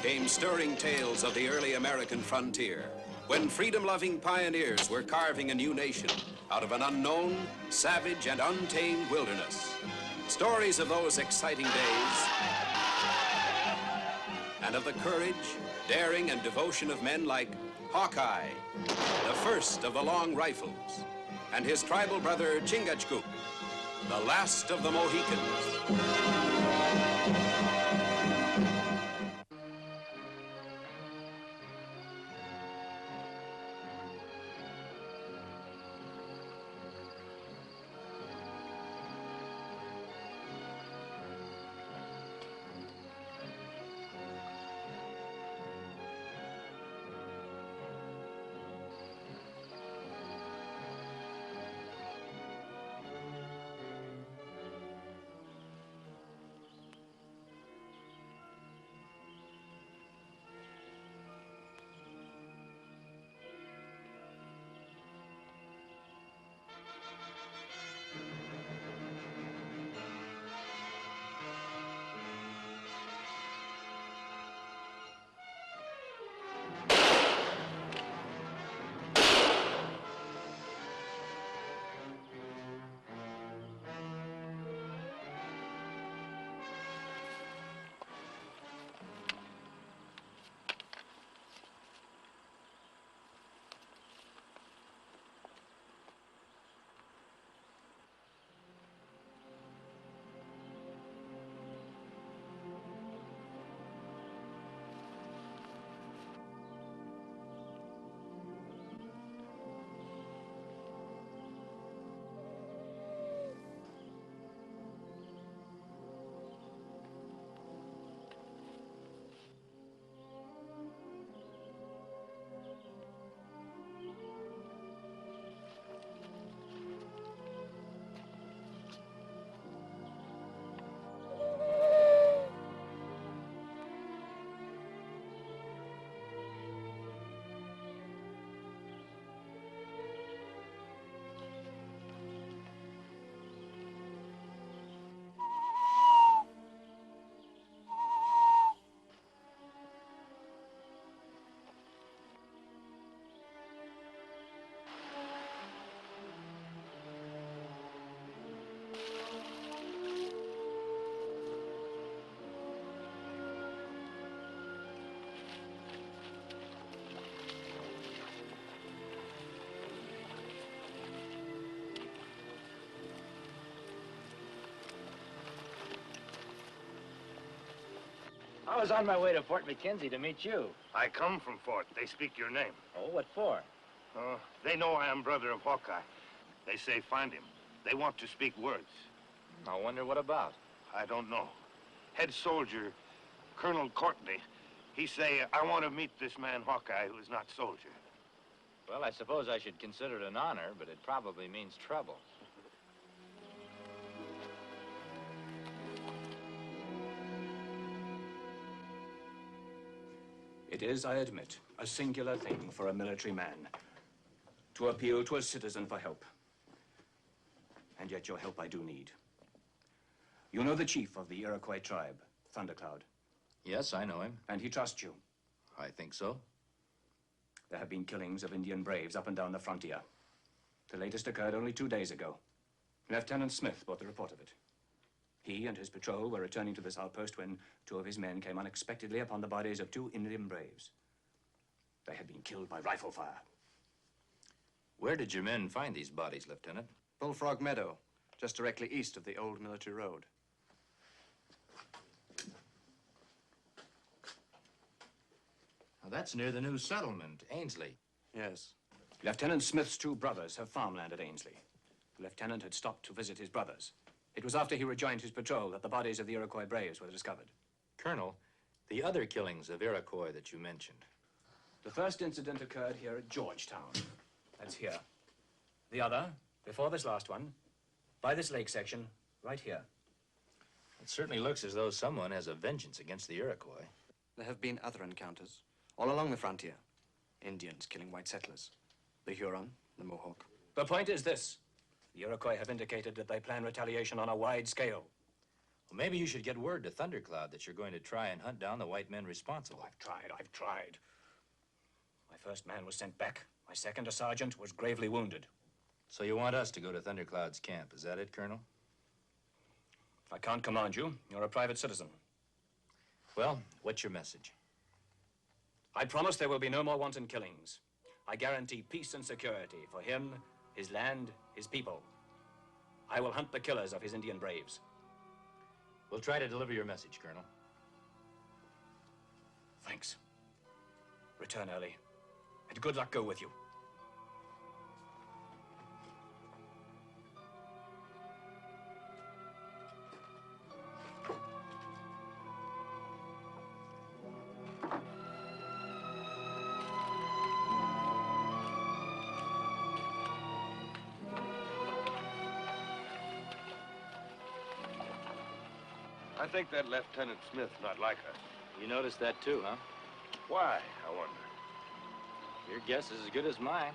came stirring tales of the early American frontier, when freedom-loving pioneers were carving a new nation out of an unknown, savage, and untamed wilderness. Stories of those exciting days and of the courage, daring, and devotion of men like Hawkeye, the first of the long rifles, and his tribal brother Chingachgook, the last of the Mohicans. I was on my way to Fort McKenzie to meet you. I come from Fort. They speak your name. Oh, what for? They know I am brother of Hawkeye. They say find him. They want to speak words. I wonder what about. I don't know. Head soldier, Colonel Courtney, he say, I want to meet this man Hawkeye who is not soldier. Well, I suppose I should consider it an honor, but it probably means trouble. It is, I admit, a singular thing for a military man to appeal to a citizen for help. And yet your help I do need. You know the chief of the Iroquois tribe, Thundercloud. Yes, I know him. And he trusts you. I think so. There have been killings of Indian braves up and down the frontier. The latest occurred only 2 days ago. Lieutenant Smith brought the report of it. He and his patrol were returning to this outpost when 2 of his men came unexpectedly upon the bodies of 2 Indian braves. They had been killed by rifle fire. Where did your men find these bodies, Lieutenant? Bullfrog Meadow, just directly east of the old military road. Now, that's near the new settlement, Ainsley. Yes. Lieutenant Smith's 2 brothers have farmland at Ainsley. The lieutenant had stopped to visit his brothers. It was after he rejoined his patrol that the bodies of the Iroquois braves were discovered. Colonel, the other killings of Iroquois that you mentioned. The first incident occurred here at Georgetown. That's here. The other, before this last one, by this lake section, right here. It certainly looks as though someone has a vengeance against the Iroquois. There have been other encounters, all along the frontier. Indians killing white settlers. The Huron, the Mohawk. The point is this. The Iroquois have indicated that they plan retaliation on a wide scale. Well, maybe you should get word to Thundercloud that you're going to try and hunt down the white men responsible. Oh, I've tried. My first man was sent back. My second, a sergeant, was gravely wounded. So you want us to go to Thundercloud's camp, is that it, Colonel? I can't command you. You're a private citizen. Well, what's your message? I promise there will be no more wanton killings. I guarantee peace and security for him, his land, his people. I will hunt the killers of his Indian braves. We'll try to deliver your message, Colonel. Thanks. Return early, and good luck go with you. I think that Lieutenant Smith not like us. You noticed that too, huh? Why, I wonder? Your guess is as good as mine.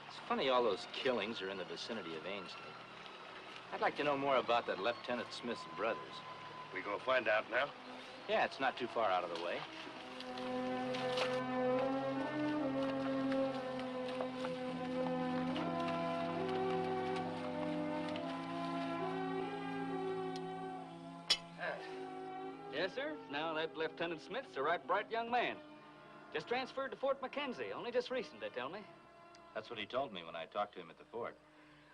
It's funny all those killings are in the vicinity of Ainsley. I'd like to know more about that Lieutenant Smith's brothers. We go find out now? Yeah, it's not too far out of the way. Yes, sir. Now that Lieutenant Smith's a right bright young man. Just transferred to Fort Mackenzie, only just recent, they tell me. That's what he told me when I talked to him at the fort.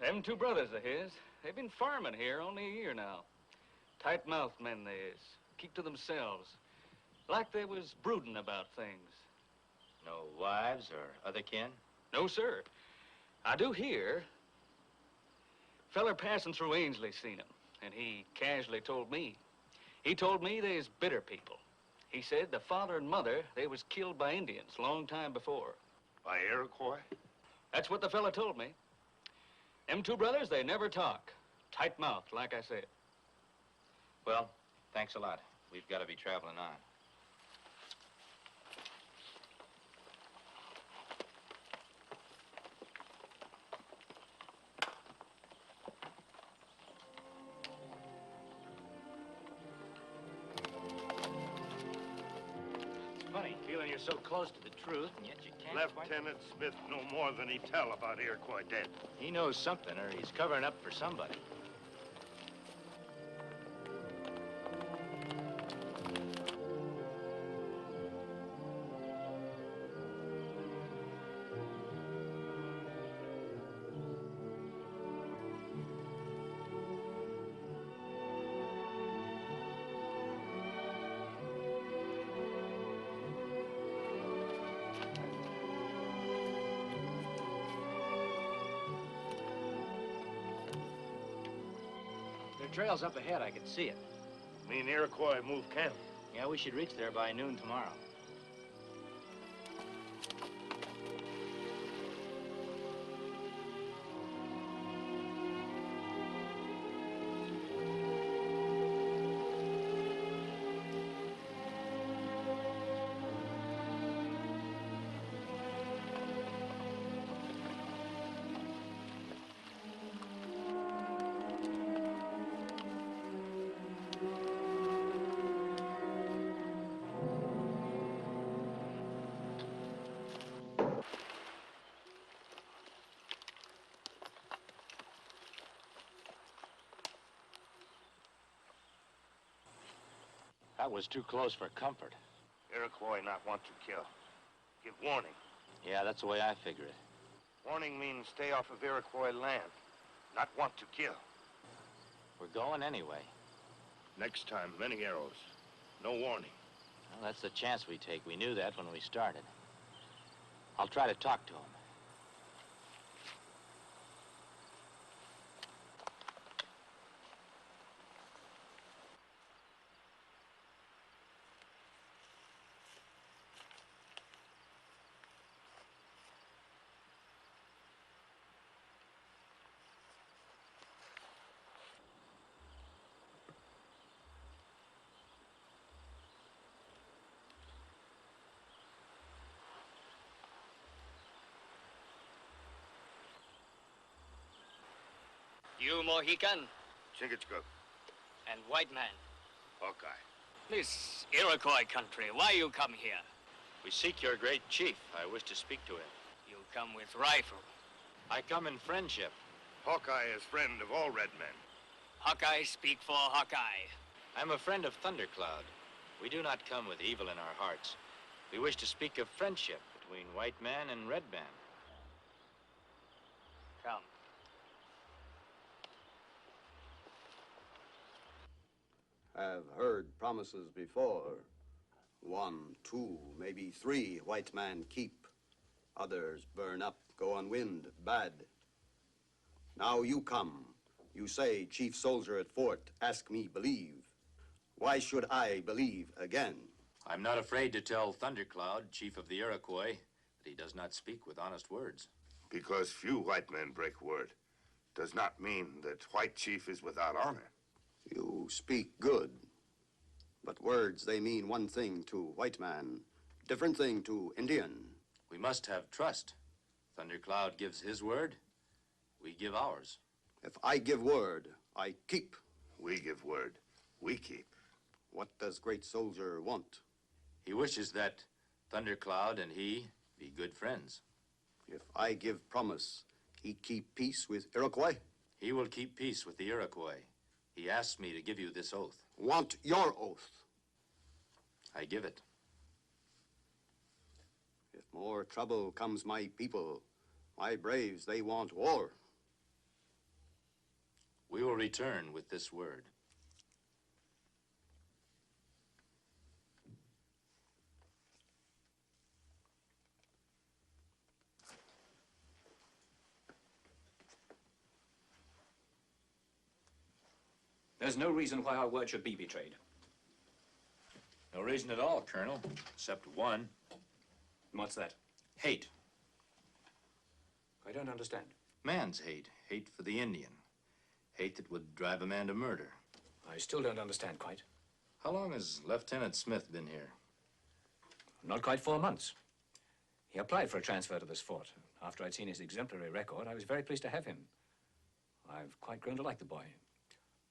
Them two brothers of his, they've been farming here only a year now. Tight-mouthed men they is. Keep to themselves. Like they was brooding about things. No wives or other kin? No, sir. I do hear. Feller passing through Ainsley seen him, and he casually told me. He told me they's bitter people. He said the father and mother, they was killed by Indians long time before. By Iroquois? That's what the fella told me. Them two brothers, they never talk. Tight-mouthed, like I said. Well, thanks a lot. We've got to be traveling on. It's funny, feeling you're so close to the truth, and yet you can't Lieutenant Smith know more than he tell about Iroquois dead. He knows something, or he's covering up for somebody. The trail's up ahead. I can see it. Mean Iroquois move camp. Yeah, we should reach there by noon tomorrow. That was too close for comfort. Iroquois not want to kill. Give warning. Yeah, that's the way I figure it. Warning means stay off of Iroquois land. Not want to kill. We're going anyway. Next time, many arrows. No warning. Well, that's the chance we take. We knew that when we started. I'll try to talk to him. You Mohican? Chingachgook. And white man. Hawkeye. This Iroquois country, why you come here? We seek your great chief. I wish to speak to him. You come with rifle. I come in friendship. Hawkeye is friend of all red men. Hawkeye speak for Hawkeye. I'm a friend of Thundercloud. We do not come with evil in our hearts. We wish to speak of friendship between white man and red man. Come. Have heard promises before. 1, 2, maybe 3 white man keep. Others burn up, go on wind, bad. Now you come. You say, chief soldier at fort, ask me believe. Why should I believe again? I'm not afraid to tell Thundercloud, chief of the Iroquois, that he does not speak with honest words. Because few white men break word does not mean that white chief is without honor. You speak good. But words, they mean one thing to white man, different thing to Indian. We must have trust. Thundercloud gives his word, we give ours. If I give word, I keep. We give word, we keep. What does great soldier want? He wishes that Thundercloud and he be good friends. If I give promise, he keep peace with Iroquois? He will keep peace with the Iroquois. He asked me to give you this oath. Want your oath. I give it. If more trouble comes my people, my braves, they want war. We will return with this word. There's no reason why our word should be betrayed. No reason at all, Colonel, except one. What's that? Hate. I don't understand. Man's hate. Hate for the Indian. Hate that would drive a man to murder. I still don't understand quite. How long has Lieutenant Smith been here? Not quite 4 months. He applied for a transfer to this fort. After I'd seen his exemplary record, I was very pleased to have him. I've quite grown to like the boy.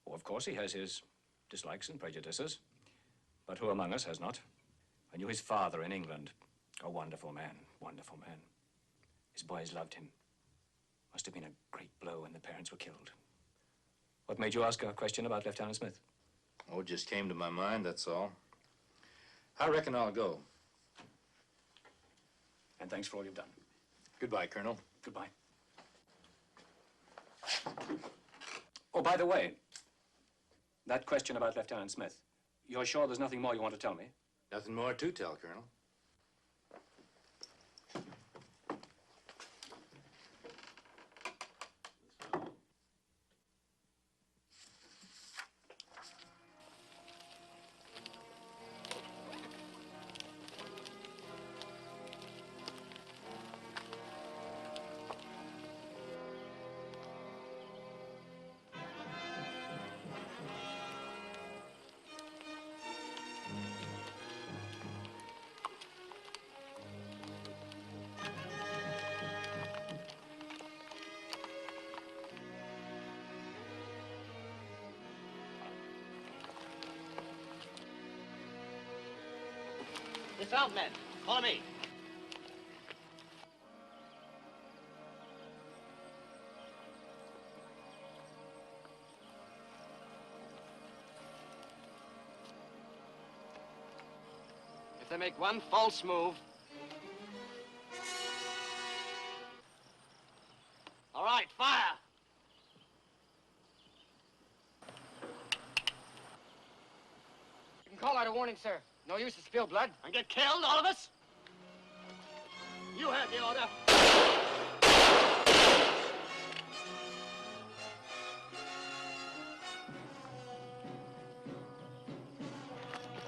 Oh, of course, he has his dislikes and prejudices. But who among us has not? I knew his father in England. A wonderful man, wonderful man. His boys loved him. Must have been a great blow when the parents were killed. What made you ask a question about Lieutenant Smith? Oh, it just came to my mind, that's all. I reckon I'll go. And thanks for all you've done. Goodbye, Colonel. Goodbye. Oh, by the way, that question about Lieutenant Smith, you're sure there's nothing more you want to tell me? Nothing more to tell, Colonel. Dismount, men. Follow me. If they make one false move... All right, fire! You can call out a warning, sir. No use to spill blood. And get killed, all of us? You had the order.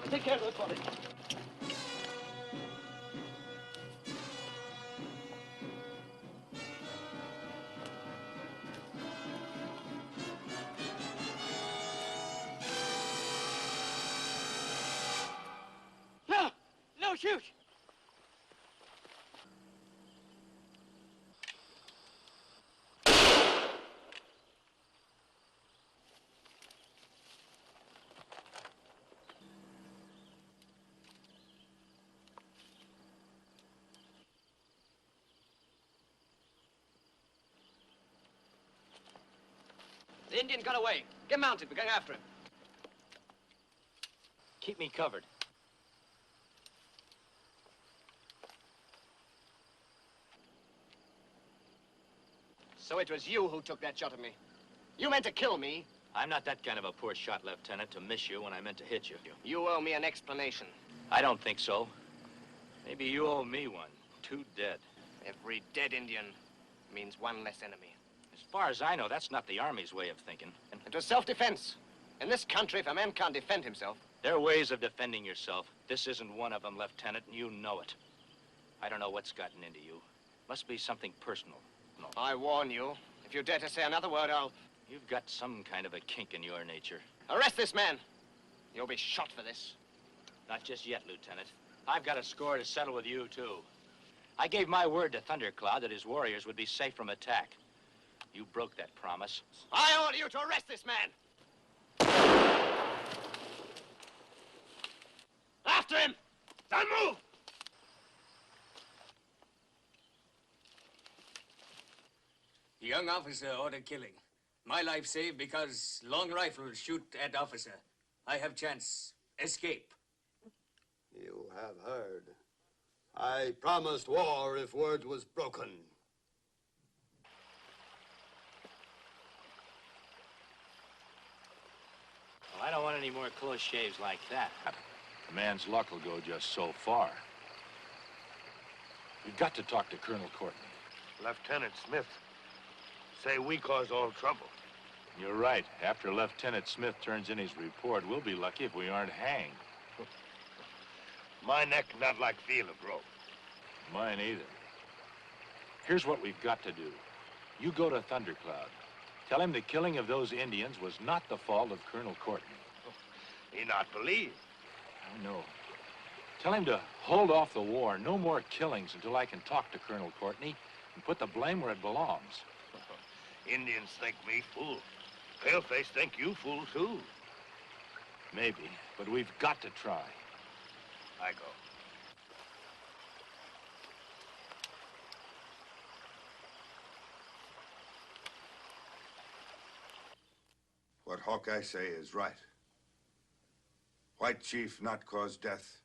Take care of those bodies. No! No, shoot! The Indian got away. Get mounted. We're going after him. Keep me covered. So it was you who took that shot at me. You meant to kill me. I'm not that kind of a poor shot, Lieutenant, to miss you when I meant to hit you. You owe me an explanation. I don't think so. Maybe you owe me one. 2 dead. Every dead Indian means one less enemy. As far as I know, that's not the Army's way of thinking. It was self-defense. In this country, if a man can't defend himself... There are ways of defending yourself. This isn't one of them, Lieutenant, and you know it. I don't know what's gotten into you. Must be something personal. No. I warn you. If you dare to say another word, I'll... You've got some kind of a kink in your nature. Arrest this man. You'll be shot for this. Not just yet, Lieutenant. I've got a score to settle with you, too. I gave my word to Thundercloud that his warriors would be safe from attack. You broke that promise. I order you to arrest this man. After him! Don't move! The young officer ordered killing. My life saved because long rifles shoot at officer. I have chance. Escape. You have heard. I promised war if word was broken. Well, I don't want any more close shaves like that. A man's luck will go just so far. You've got to talk to Colonel Courtney. Lieutenant Smith say we caused all trouble. You're right. After Lieutenant Smith turns in his report, we'll be lucky if we aren't hanged. My neck not like feel of rope. Mine either. Here's what we've got to do. You go to Thundercloud. Tell him the killing of those Indians was not the fault of Colonel Courtney. He not believe. I know. Tell him to hold off the war. No more killings until I can talk to Colonel Courtney and put the blame where it belongs. Indians think me fool. Paleface think you fool, too. Maybe, but we've got to try. I go. What Hawkeye say is right. White chief not cause death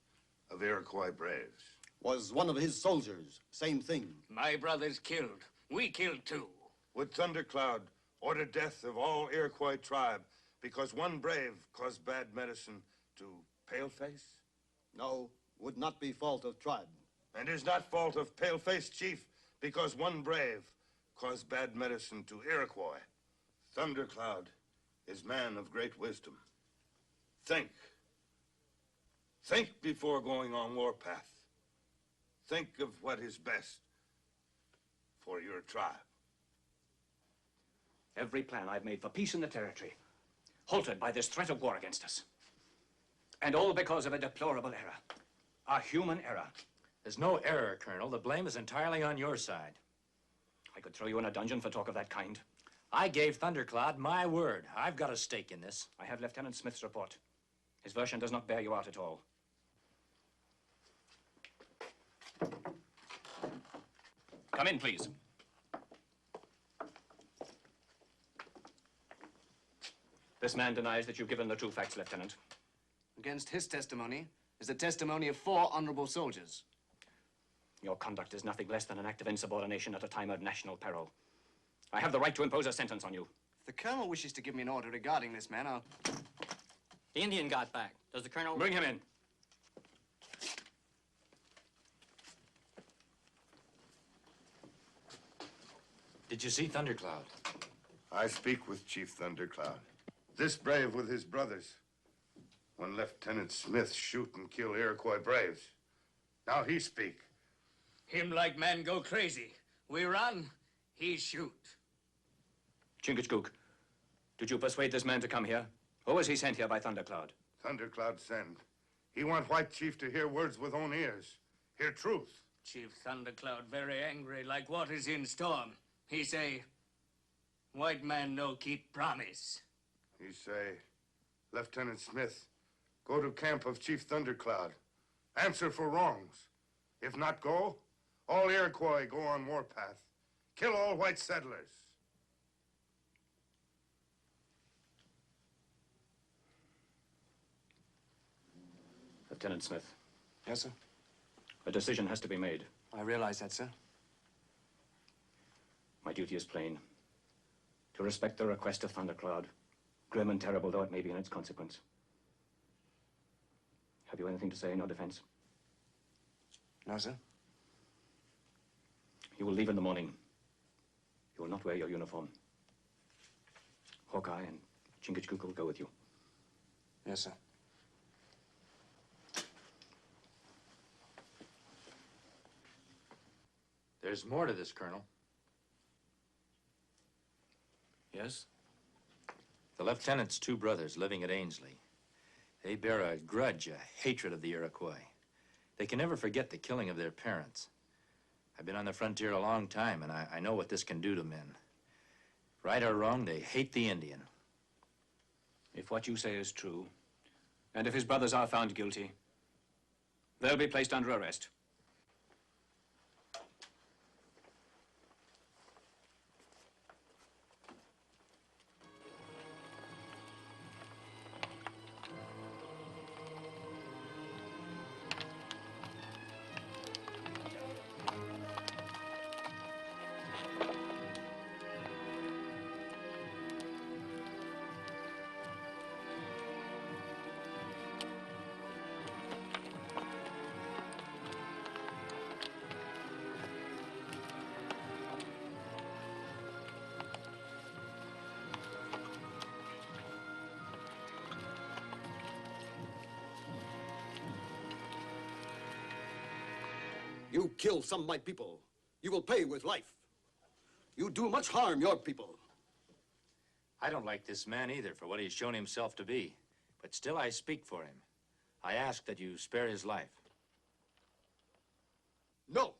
of Iroquois braves. Was one of his soldiers. Same thing. My brother's killed. We killed too. Would Thundercloud order death of all Iroquois tribe because one brave caused bad medicine to Paleface? No, would not be fault of tribe. And is not fault of Paleface chief because one brave caused bad medicine to Iroquois. Thundercloud is man of great wisdom. Think. Think before going on warpath. Think of what is best for your tribe. Every plan I've made for peace in the territory, halted by this threat of war against us. And all because of a deplorable error. A human error. There's no error, Colonel. The blame is entirely on your side. I could throw you in a dungeon for talk of that kind. I gave Thundercloud my word. I've got a stake in this. I have Lieutenant Smith's report. His version does not bear you out at all. Come in, please. This man denies that you've given the true facts, Lieutenant. Against his testimony is the testimony of 4 honorable soldiers. Your conduct is nothing less than an act of insubordination at a time of national peril. I have the right to impose a sentence on you. If the colonel wishes to give me an order regarding this man, I'll... The Indian got back. Does the colonel... Bring him in. Did you see Thundercloud? I speak with Chief Thundercloud. This brave with his brothers. When Lieutenant Smith shoot and kill Iroquois braves. Now he speak. Him like man go crazy. We run, he shoot. Chingachgook, did you persuade this man to come here? Or was he sent here by Thundercloud? Thundercloud send. He want White Chief to hear words with own ears. Hear truth. Chief Thundercloud very angry like waters in storm. He say, white man no keep promise. He say, Lieutenant Smith, go to camp of Chief Thundercloud. Answer for wrongs. If not go, all Iroquois go on warpath. Kill all white settlers. Lieutenant Smith. Yes, sir? A decision has to be made. I realize that, sir. My duty is plain. To respect the request of Thundercloud, grim and terrible though it may be in its consequence. Have you anything to say in your defense? No, sir. You will leave in the morning. You will not wear your uniform. Hawkeye and Chingachgook will go with you. Yes, sir. There's more to this, Colonel. Yes? The lieutenant's two brothers living at Ainsley. They bear a grudge, a hatred of the Iroquois. They can never forget the killing of their parents. I've been on the frontier a long time, and I know what this can do to men. Right or wrong, they hate the Indian. If what you say is true, and if his brothers are found guilty, they'll be placed under arrest. You kill some of my people. You will pay with life. You do much harm your people. I don't like this man either for what he's shown himself to be. But still I speak for him. I ask that you spare his life. No.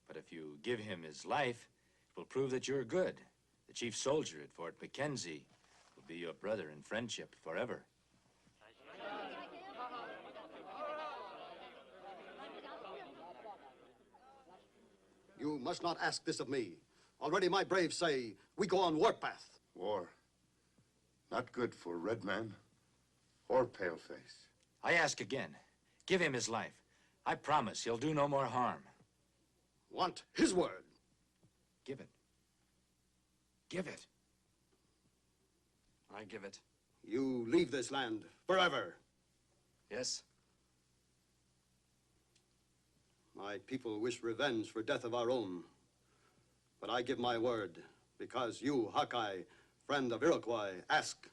But if you give him his life, it will prove that you're good. The chief soldier at Fort Mackenzie will be your brother in friendship forever. You must not ask this of me. Already my braves say we go on warpath. War. Not good for red man or paleface. I ask again. Give him his life. I promise he'll do no more harm. Want his word. Give it. Give it. I give it. You leave this land forever. Yes? My people wish revenge for death of our own. But I give my word, because you, Hawkeye, friend of Iroquois, ask.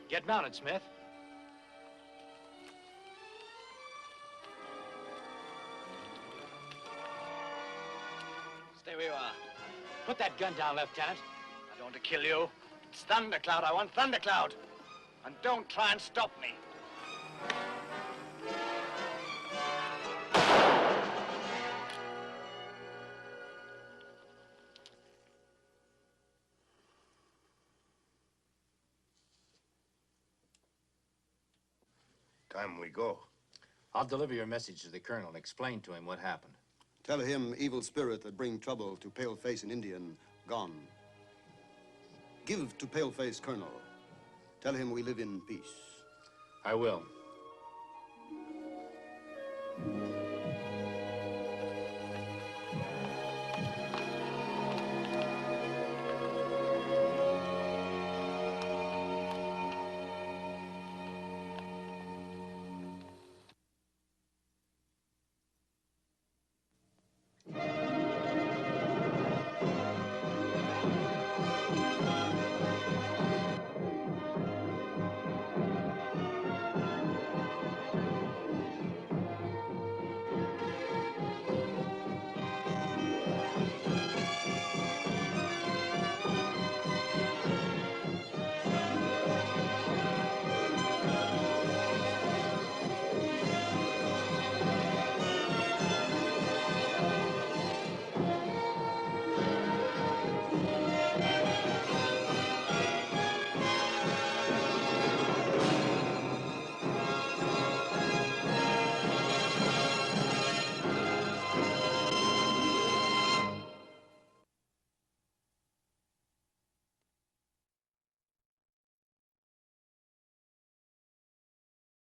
Get mounted, Smith. Stay where you are. Put that gun down, Lieutenant. I don't want to kill you. It's Thundercloud. I want Thundercloud. And don't try and stop me. Time we go. I'll deliver your message to the colonel and explain to him what happened. Tell him evil spirit that bring trouble to Paleface and Indian, gone. Give to Paleface Colonel. Tell him we live in peace. I will.